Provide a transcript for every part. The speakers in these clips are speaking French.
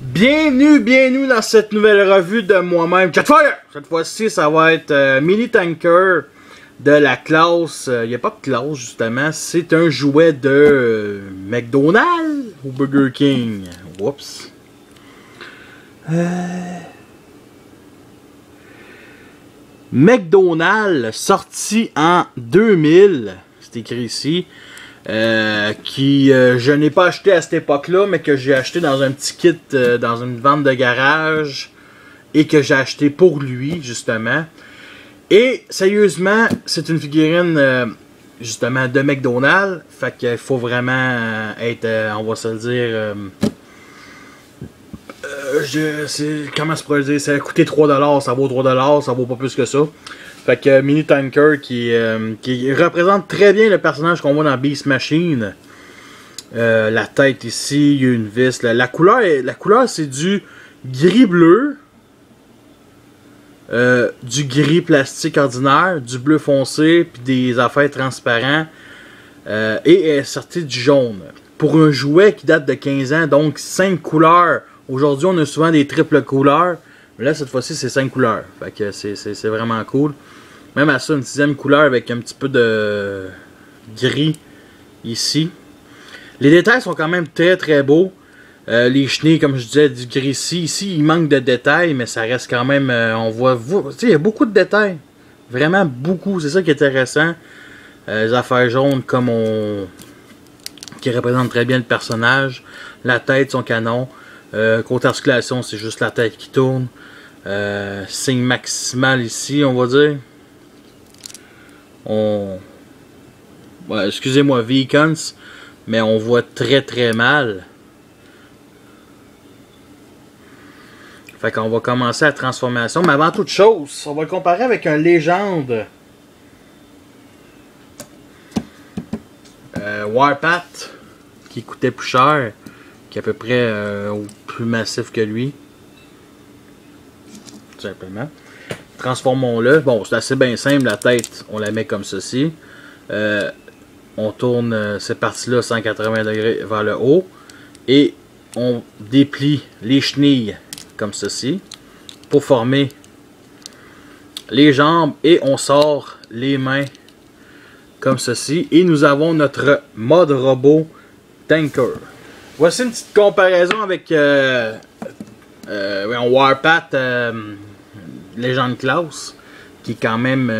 Bienvenue dans cette nouvelle revue de moi-même, Jetfire! Cette fois-ci, ça va être Mini Tanker de la classe, il n'y a pas de classe justement, c'est un jouet de McDonald's ou Burger King. Oups. McDonald's, sorti en 2000, c'est écrit ici. Je n'ai pas acheté à cette époque-là, mais que j'ai acheté dans un petit kit dans une vente de garage et que j'ai acheté pour lui, justement. Et sérieusement, c'est une figurine justement de McDonald's. Fait qu'il faut vraiment être, on va se le dire, comment se pourrait dire, ça a coûté 3$, ça vaut 3$, ça vaut pas plus que ça. Fait que Mini Tanker qui représente très bien le personnage qu'on voit dans Beast Machine. La tête ici, il y a une vis. La couleur c'est du gris-bleu, du gris plastique ordinaire, du bleu foncé, puis des affaires transparents. Et elle est sortie du jaune. Pour un jouet qui date de 15 ans, donc 5 couleurs. Aujourd'hui, on a souvent des triples couleurs. Mais là, cette fois-ci, c'est 5 couleurs. Fait que c'est vraiment cool. Même à ça, une 6e couleur avec un petit peu de gris ici. Les détails sont quand même très beaux. Les chenilles, comme je disais, du gris ici. Ici, il manque de détails, mais ça reste quand même... on voit... Tu sais, il y a beaucoup de détails. Vraiment beaucoup. C'est ça qui est intéressant. Les affaires jaunes, comme on... qui représentent très bien le personnage. La tête, son canon. Côté articulation, c'est juste la tête qui tourne. Signe maximal ici, on va dire. Ouais, excusez-moi, Vehicons, mais on voit très mal. Fait qu'on va commencer la transformation. Mais avant toute chose, on va le comparer avec un légende. Warpath, qui coûtait plus cher, qui est à peu près plus massif que lui. Tout simplement. Transformons-le. Bon, c'est assez bien simple. La tête, on la met comme ceci. On tourne ces parties-là 180 degrés vers le haut. Et on déplie les chenilles comme ceci pour former les jambes. Et on sort les mains comme ceci. Et nous avons notre mode robot Tanker. Voici une petite comparaison avec Warpath Légende classe, qui est quand même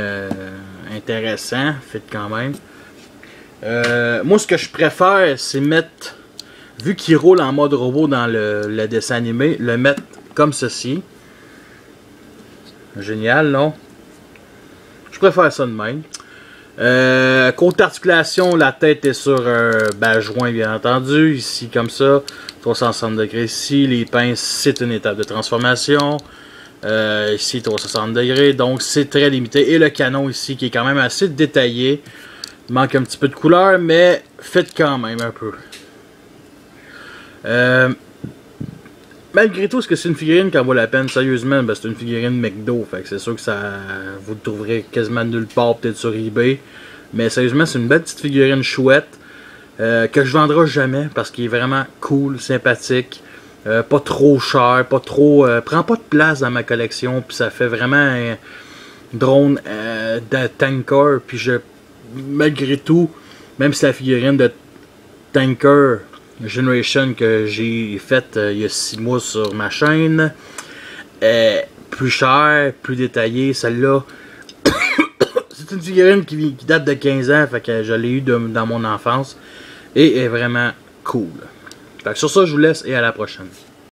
intéressant, fait quand même. Moi, ce que je préfère, c'est mettre, vu qu'il roule en mode robot dans le dessin animé, le mettre comme ceci. Génial, non? Je préfère ça de même. Côté articulation, la tête est sur un joint, bien entendu. Ici, comme ça, 360 degrés ici. Les pinces, c'est une étape de transformation. Ici 360 degrés, donc c'est très limité. Et le canon ici qui est quand même assez détaillé. Il manque un petit peu de couleur, mais fait quand même un peu. Malgré tout, est-ce que c'est une figurine qui en vaut la peine? Sérieusement, c'est une figurine McDo. Fait que c'est sûr que ça, vous le trouverez quasiment nulle part, peut-être sur eBay. Mais sérieusement, c'est une belle petite figurine chouette. Que je vendrai jamais parce qu'il est vraiment cool, sympathique. Pas trop cher, pas trop... prend pas de place dans ma collection, puis ça fait vraiment un drone de Tanker, puis malgré tout, même si la figurine de Tanker Generation que j'ai faite il y a 6 mois sur ma chaîne, plus cher, plus détaillée, celle-là, c'est une figurine qui date de 15 ans, fait que je l'ai eu dans mon enfance, et est vraiment cool. Fait que sur ça, je vous laisse et à la prochaine.